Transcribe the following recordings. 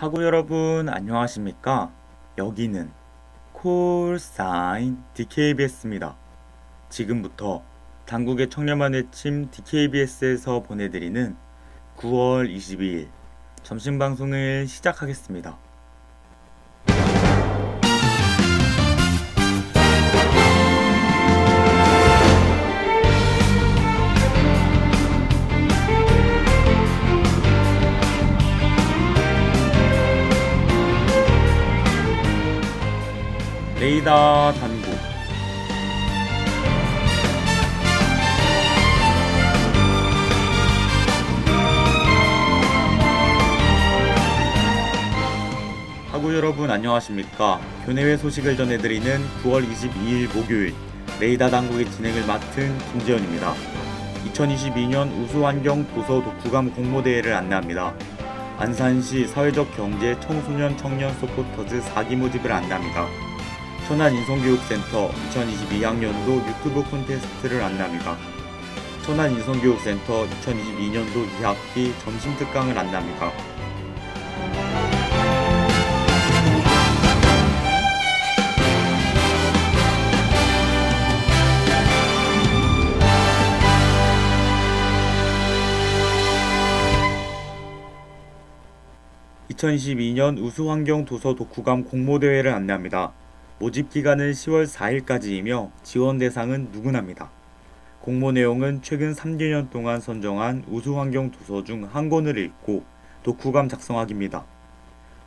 하고 여러분 안녕하십니까? 여기는 콜사인 DKBS입니다. 지금부터 당국의 청렴한 외침 DKBS에서 보내드리는 9월 22일 점심방송을 시작하겠습니다. 레이더 단국. 하고 여러분 안녕하십니까? 교내외 소식을 전해드리는 9월 22일 목요일 레이더 당국의 진행을 맡은 김지현입니다. 2022년 우수환경 도서 독후감 공모대회를 안내합니다. 안산시 사회적 경제 청소년 청년 서포터즈 4기 모집을 안내합니다. 천안인성교육센터 2022학년도 유튜브 콘테스트를 안내합니다. 천안인성교육센터 2022년도 2학기 점심특강을 안내합니다. (2022년) 우수환경 도서 독후감 공모대회를 안내합니다. 모집기간은 10월 4일까지이며 지원 대상은 누구나입니다. 공모 내용은 최근 3개년 동안 선정한 우수환경 도서 중 한 권을 읽고 독후감 작성하기입니다.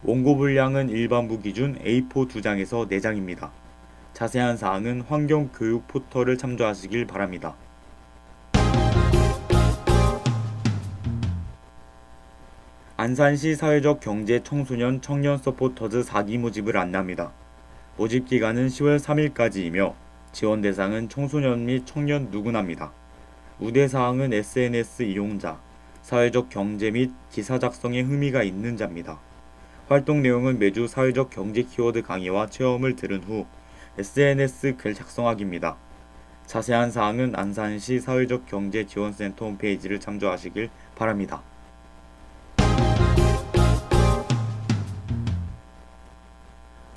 원고 분량은 일반부 기준 A4 2장에서 4장입니다. 자세한 사항은 환경교육 포털을 참조하시길 바랍니다. 안산시 사회적 경제 청소년 청년 서포터즈 4기 모집을 안내합니다. 모집기간은 10월 3일까지이며 지원 대상은 청소년 및 청년 누구나입니다. 우대사항은 SNS 이용자, 사회적 경제 및 기사 작성에 흥미가 있는 자입니다. 활동 내용은 매주 사회적 경제 키워드 강의와 체험을 들은 후 SNS 글 작성하기입니다. 자세한 사항은 안산시 사회적 경제 지원센터 홈페이지를 참조하시길 바랍니다.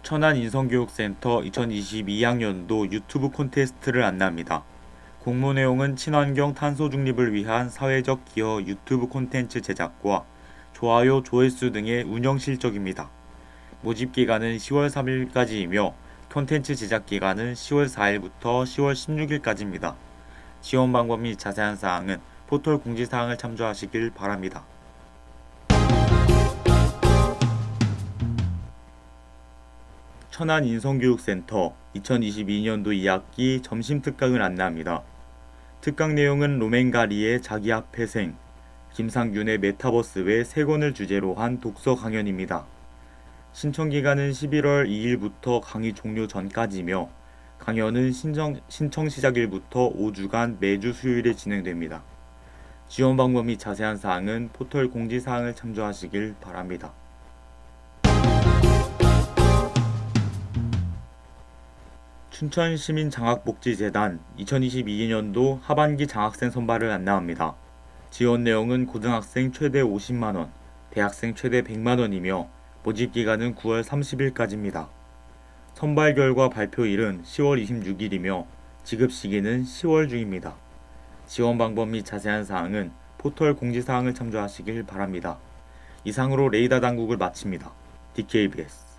천안인성교육센터 2022학년도 유튜브 콘테스트를 안내합니다. 공모 내용은 친환경 탄소 중립을 위한 사회적 기여 유튜브 콘텐츠 제작과 좋아요, 조회수 등의 운영 실적입니다. 모집 기간은 10월 3일까지이며 콘텐츠 제작 기간은 10월 4일부터 10월 16일까지입니다. 지원 방법 및 자세한 사항은 포털 공지사항을 참조하시길 바랍니다. 천안인성교육센터 2022년도 2학기 점심특강을 안내합니다. 특강 내용은 로맨가리의 자기 앞회생, 김상균의 메타버스 외 3권을 주제로 한 독서 강연입니다. 신청기간은 11월 2일부터 강의 종료 전까지며 강연은 신청 시작일부터 5주간 매주 수요일에 진행됩니다. 지원 방법 및 자세한 사항은 포털 공지사항을 참조하시길 바랍니다. 춘천시민장학복지재단 2022년도 하반기 장학생 선발을 안내합니다. 지원 내용은 고등학생 최대 50만원, 대학생 최대 100만원이며 모집기간은 9월 30일까지입니다. 선발 결과 발표일은 10월 26일이며 지급 시기는 10월 중입니다. 지원 방법 및 자세한 사항은 포털 공지사항을 참조하시길 바랍니다. 이상으로 레이더 당국을 마칩니다. DKBS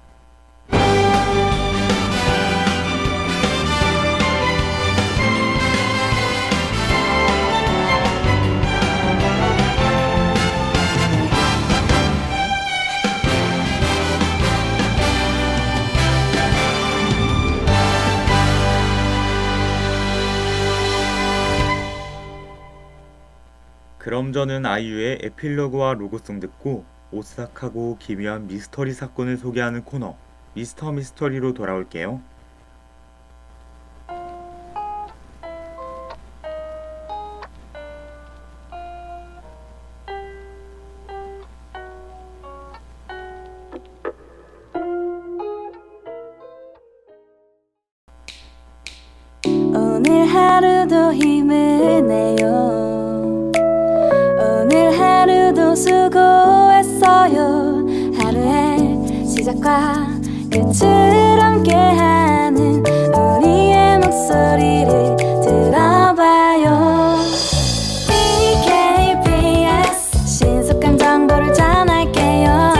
그럼 저는 아이유의 에필로그와 로고송 듣고 오싹하고 기묘한 미스터리 사건을 소개하는 코너 미스터 미스터리로 돌아올게요. 오늘 하루도 힘을 내요. 오늘 하루도 수고했어요. 하루에 시작과 끝을 함께하는 우리의 목소리를 들어봐요. KBS 신속한 정보를 전할게요.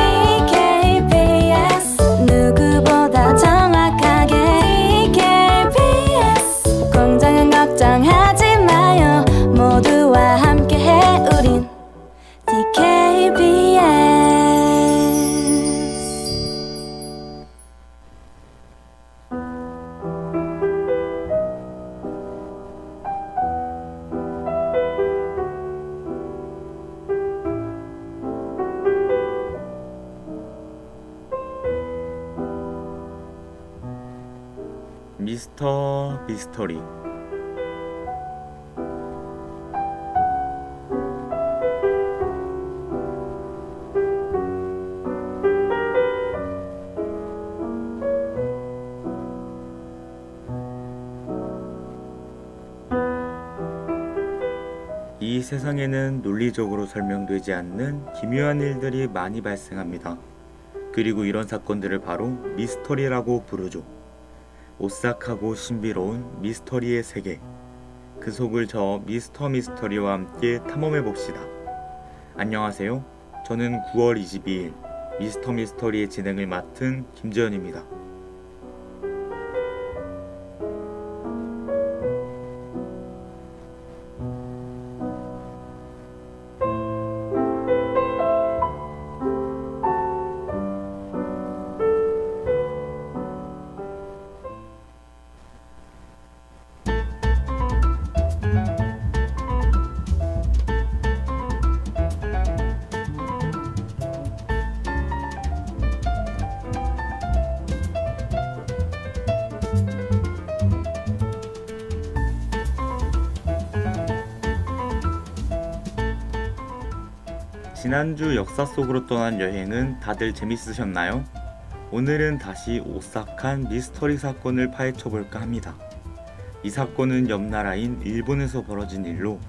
KBS 누구보다 정확하게 KBS 공정은 걱정하지 마요. 모두와 함께해 우린 DKBS. 미스터 미스터리. 이 세상에는 논리적으로 설명되지 않는 기묘한 일들이 많이 발생합니다. 그리고 이런 사건들을 바로 미스터리라고 부르죠. 오싹하고 신비로운 미스터리의 세계, 그 속을 저 미스터 미스터리와 함께 탐험해 봅시다. 안녕하세요. 저는 9월 22일 미스터 미스터리의 진행을 맡은 김재현입니다. 지난주 역사 속으로 떠난 여행은 다들 재밌으셨나요? 오늘은 다시 오싹한 미스터리 사건을 파헤쳐 볼까 합니다. 이 사건은 옆 나라인 일본에서 벌어진 일로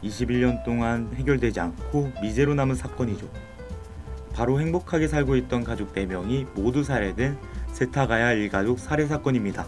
21년 동안 해결되지 않고 미제로 남은 사건이죠. 바로 행복하게 살고 있던 가족 4명이 모두 살해된 세타가야 일가족 살해 사건입니다.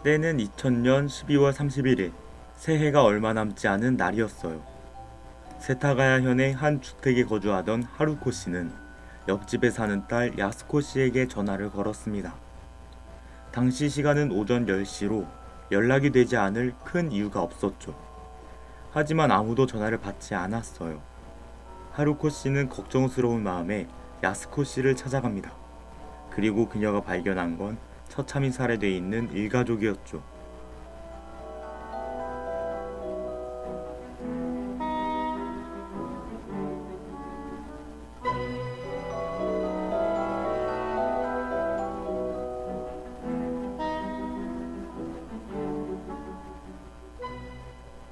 때는 2000년 12월 31일, 새해가 얼마 남지 않은 날이었어요. 세타가야 현의 한 주택에 거주하던 하루코 씨는 옆집에 사는 딸 야스코 씨에게 전화를 걸었습니다. 당시 시간은 오전 10시로 연락이 되지 않을 큰 이유가 없었죠. 하지만 아무도 전화를 받지 않았어요. 하루코 씨는 걱정스러운 마음에 야스코 씨를 찾아갑니다. 그리고 그녀가 발견한 건 처참히 살해되어 있는 일가족이었죠.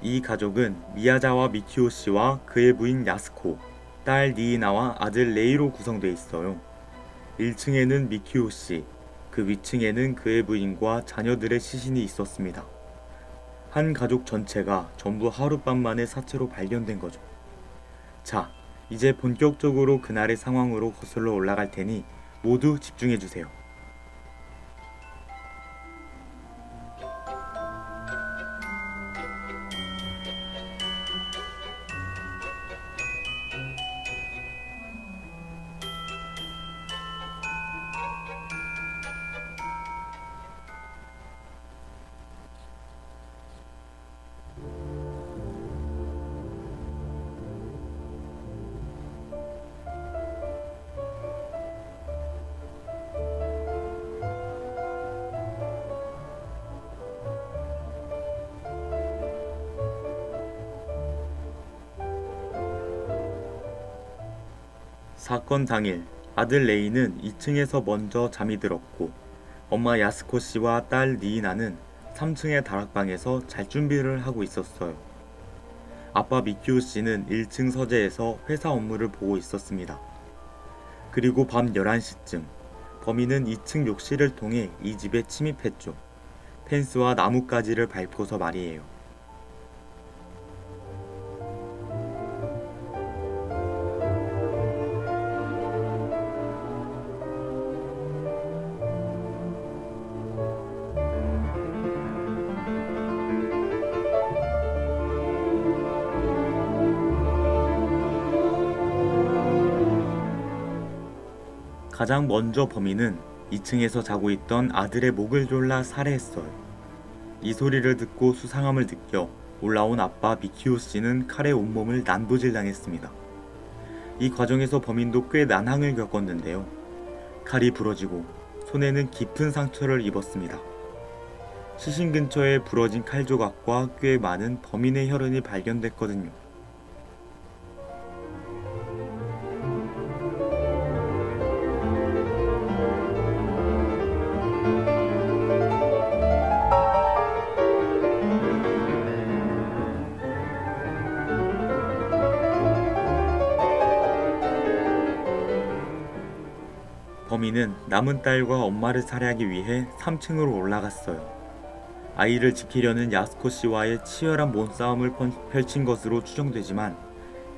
이 가족은 미야자와 미키오 씨와 그의 부인 야스코, 딸 니이나와 아들 레이로 구성되어 있어요. 1층에는 미키오 씨, 그 위층에는 그의 부인과 자녀들의 시신이 있었습니다. 한 가족 전체가 전부 하룻밤 만에 사체로 발견된 거죠. 자, 이제 본격적으로 그날의 상황으로 거슬러 올라갈 테니 모두 집중해주세요. 사건 당일 아들 레이는 2층에서 먼저 잠이 들었고 엄마 야스코 씨와 딸 니이나는 3층의 다락방에서 잘 준비를 하고 있었어요. 아빠 미키오 씨는 1층 서재에서 회사 업무를 보고 있었습니다. 그리고 밤 11시쯤 범인은 2층 욕실을 통해 이 집에 침입했죠. 펜스와 나뭇가지를 밟고서 말이에요. 가장 먼저 범인은 2층에서 자고 있던 아들의 목을 졸라 살해했어요. 이 소리를 듣고 수상함을 느껴 올라온 아빠 미키오 씨는 칼에 온몸을 난도질당했습니다. 이 과정에서 범인도 꽤 난항을 겪었는데요. 칼이 부러지고 손에는 깊은 상처를 입었습니다. 시신 근처에 부러진 칼 조각과 꽤 많은 범인의 혈흔이 발견됐거든요. 범인은 남은 딸과 엄마를 살해하기 위해 3층으로 올라갔어요. 아이를 지키려는 야스코 씨와의 치열한 몸싸움을 펼친 것으로 추정되지만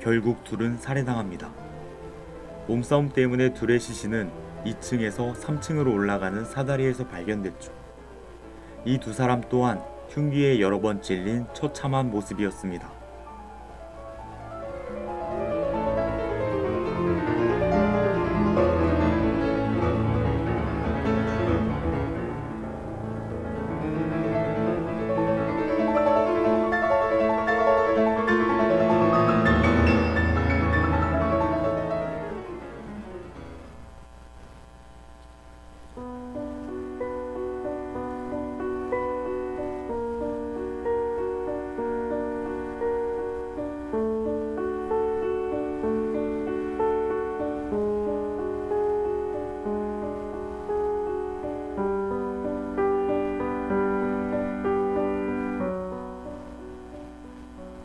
결국 둘은 살해당합니다. 몸싸움 때문에 둘의 시신은 2층에서 3층으로 올라가는 사다리에서 발견됐죠. 이 두 사람 또한 흉기에 여러 번 찔린 처참한 모습이었습니다.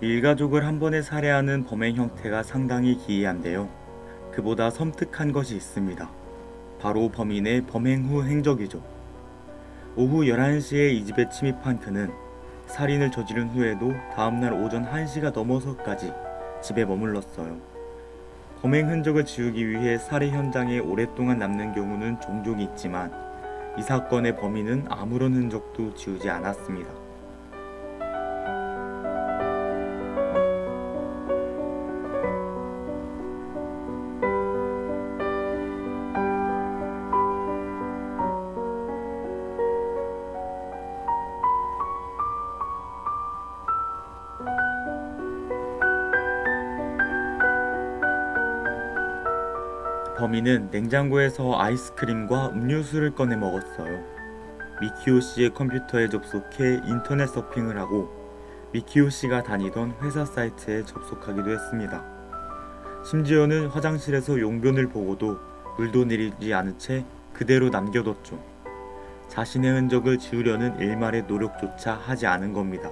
일가족을 한 번에 살해하는 범행 형태가 상당히 기이한데요. 그보다 섬뜩한 것이 있습니다. 바로 범인의 범행 후 행적이죠. 오후 11시에 이 집에 침입한 그는 살인을 저지른 후에도 다음날 오전 1시가 넘어서까지 집에 머물렀어요. 범행 흔적을 지우기 위해 살해 현장에 오랫동안 남는 경우는 종종 있지만 이 사건의 범인은 아무런 흔적도 지우지 않았습니다. 범인은 냉장고에서 아이스크림과 음료수를 꺼내 먹었어요. 미키오 씨의 컴퓨터에 접속해 인터넷 서핑을 하고 미키오 씨가 다니던 회사 사이트에 접속하기도 했습니다. 심지어는 화장실에서 용변을 보고도 물도 내리지 않은 채 그대로 남겨뒀죠. 자신의 흔적을 지우려는 일말의 노력조차 하지 않은 겁니다.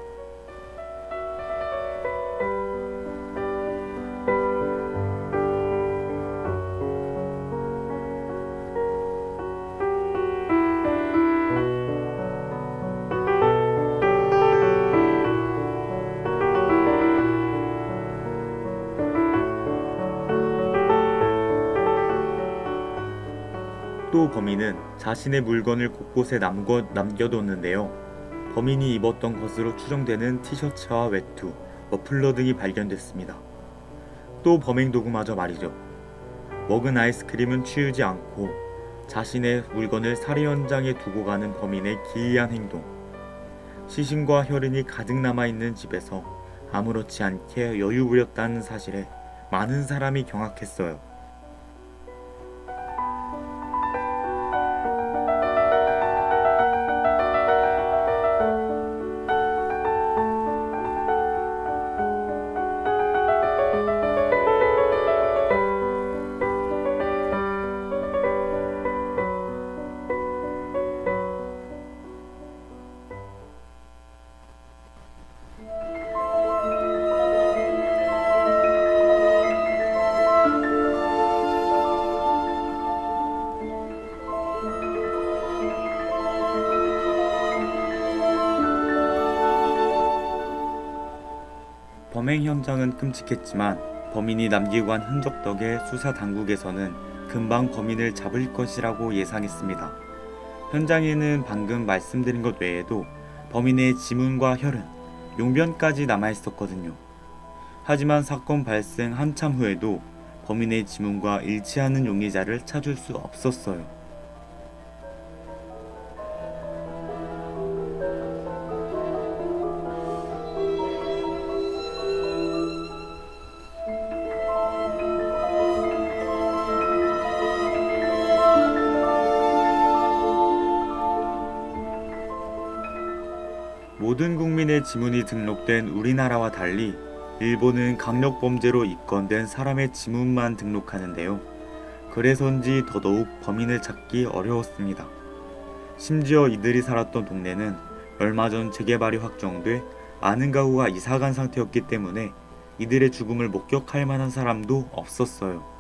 또 범인은 자신의 물건을 곳곳에 남겨뒀는데요. 범인이 입었던 것으로 추정되는 티셔츠와 외투, 머플러 등이 발견됐습니다. 또 범행 도구마저 말이죠. 먹은 아이스크림은 치우지 않고 자신의 물건을 살해 현장에 두고 가는 범인의 기이한 행동. 시신과 혈흔이 가득 남아있는 집에서 아무렇지 않게 여유 부렸다는 사실에 많은 사람이 경악했어요. 범행 현장은 끔찍했지만 범인이 남기고 한 흔적 덕에 수사 당국에서는 금방 범인을 잡을 것이라고 예상했습니다. 현장에는 방금 말씀드린 것 외에도 범인의 지문과 혈흔, 용변까지 남아있었거든요. 하지만 사건 발생 한참 후에도 범인의 지문과 일치하는 용의자를 찾을 수 없었어요. 모든 국민의 지문이 등록된 우리나라와 달리 일본은 강력범죄로 입건된 사람의 지문만 등록하는데요. 그래서인지 더더욱 범인을 찾기 어려웠습니다. 심지어 이들이 살았던 동네는 얼마 전 재개발이 확정돼 많은 가구가 이사간 상태였기 때문에 이들의 죽음을 목격할 만한 사람도 없었어요.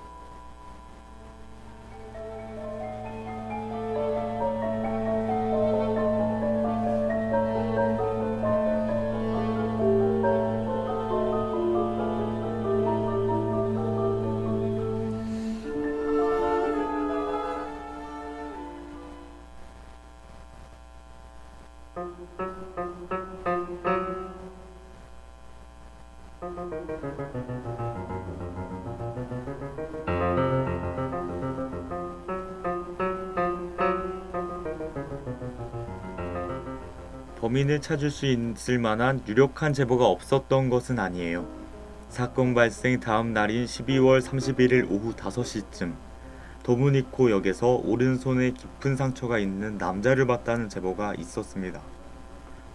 범인을 찾을 수 있을 만한 유력한 제보가 없었던 것은 아니에요. 사건 발생 다음 날인 12월 31일 오후 5시쯤 도브니코 역에서 오른손에 깊은 상처가 있는 남자를 봤다는 제보가 있었습니다.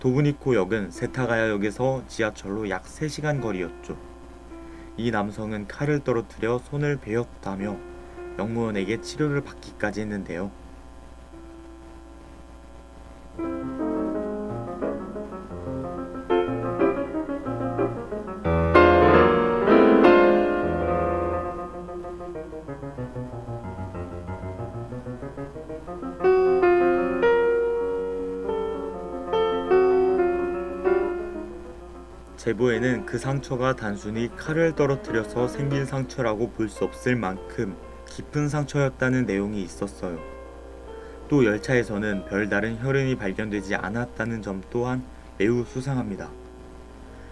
도브니코 역은 세타가야 역에서 지하철로 약 3시간 거리였죠. 이 남성은 칼을 떨어뜨려 손을 베었다며 영무원에게 치료를 받기까지 했는데요. 제보에는 그 상처가 단순히 칼을 떨어뜨려서 생긴 상처라고 볼 수 없을 만큼 깊은 상처였다는 내용이 있었어요. 또 열차에서는 별다른 혈흔이 발견되지 않았다는 점 또한 매우 수상합니다.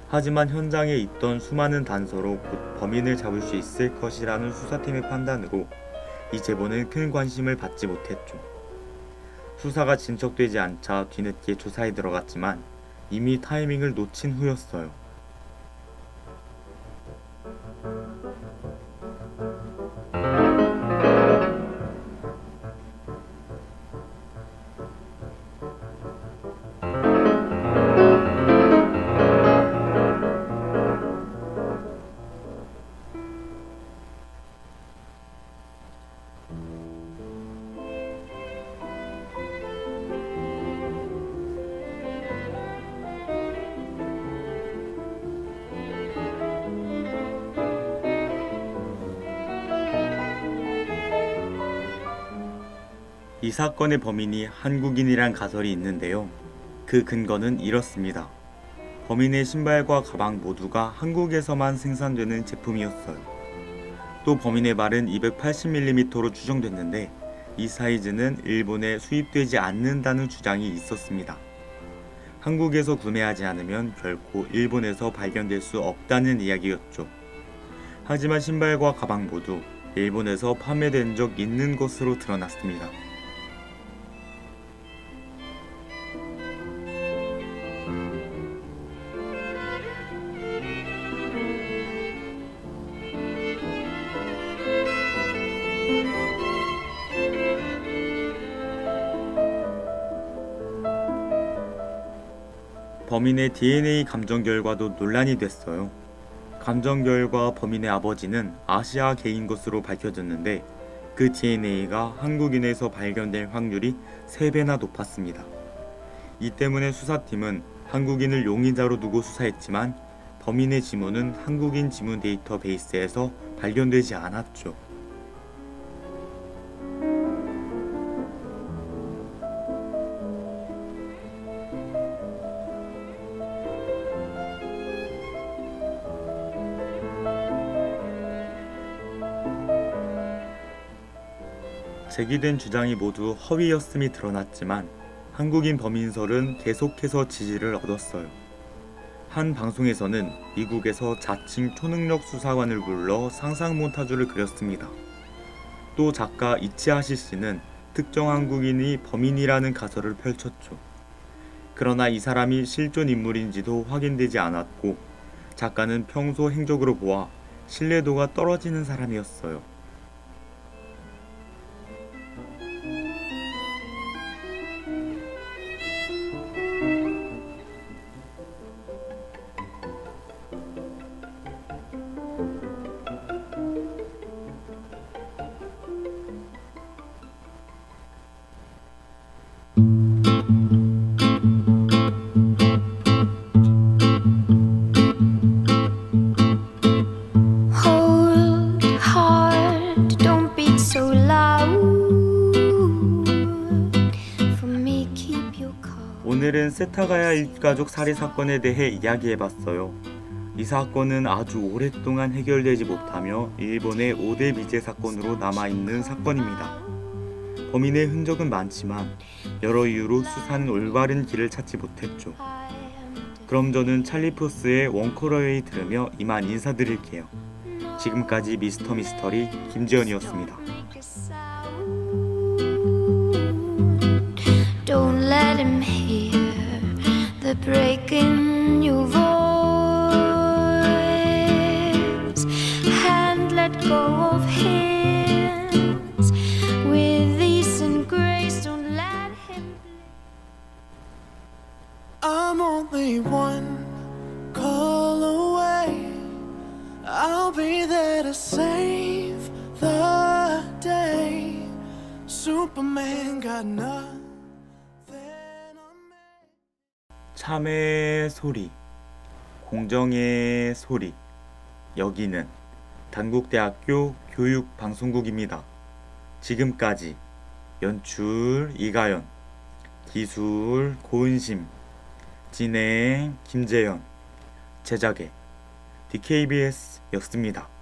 하지만 현장에 있던 수많은 단서로 곧 범인을 잡을 수 있을 것이라는 수사팀의 판단으로 이 제보는 큰 관심을 받지 못했죠. 수사가 진척되지 않자 뒤늦게 조사에 들어갔지만 이미 타이밍을 놓친 후였어요. 이 사건의 범인이 한국인이란 가설이 있는데요. 그 근거는 이렇습니다. 범인의 신발과 가방 모두가 한국에서만 생산되는 제품이었어요. 또 범인의 발은 280mm로 추정됐는데 이 사이즈는 일본에 수입되지 않는다는 주장이 있었습니다. 한국에서 구매하지 않으면 결코 일본에서 발견될 수 없다는 이야기였죠. 하지만 신발과 가방 모두 일본에서 판매된 적 있는 것으로 드러났습니다. 범인의 DNA 감정 결과도 논란이 됐어요. 감정 결과 범인의 아버지는 아시아계인 것으로 밝혀졌는데 그 DNA가 한국인에서 발견될 확률이 3배나 높았습니다. 이 때문에 수사팀은 한국인을 용의자로 두고 수사했지만 범인의 지문은 한국인 지문 데이터베이스에서 발견되지 않았죠. 제기된 주장이 모두 허위였음이 드러났지만 한국인 범인설은 계속해서 지지를 얻었어요. 한 방송에서는 미국에서 자칭 초능력 수사관을 불러 상상 몬타주를 그렸습니다. 또 작가 이치하시 씨는 특정 한국인이 범인이라는 가설을 펼쳤죠. 그러나 이 사람이 실존 인물인지도 확인되지 않았고 작가는 평소 행적으로 보아 신뢰도가 떨어지는 사람이었어요. Hold hard, don't beat so loud. For me, keep your calm. 오늘은 세타가야 일가족 살해 사건에 대해 이야기해봤어요. 이 사건은 아주 오랫동안 해결되지 못하며 일본의 5대 미제 사건으로 남아있는 사건입니다. 범인의 흔적은 많지만 여러 이유로 수사는 올바른 길을 찾지 못했죠. 그럼 저는 찰리 푸스의 원커러웨이 들으며 이만 인사드릴게요. 지금까지 미스터 미스터리 김지연이었습니다. Don't let him hear the break in your voice, and let go of hands with ease and grace. Don't let him. I'm only one call away. I'll be there to save the day. Superman got nothing on me. 참의 소리, 공정의 소리. 여기는 단국대학교 교육방송국입니다. 지금까지 연출 이가연, 기술 고은심, 진행 김재현, 제작의 DKBS였습니다.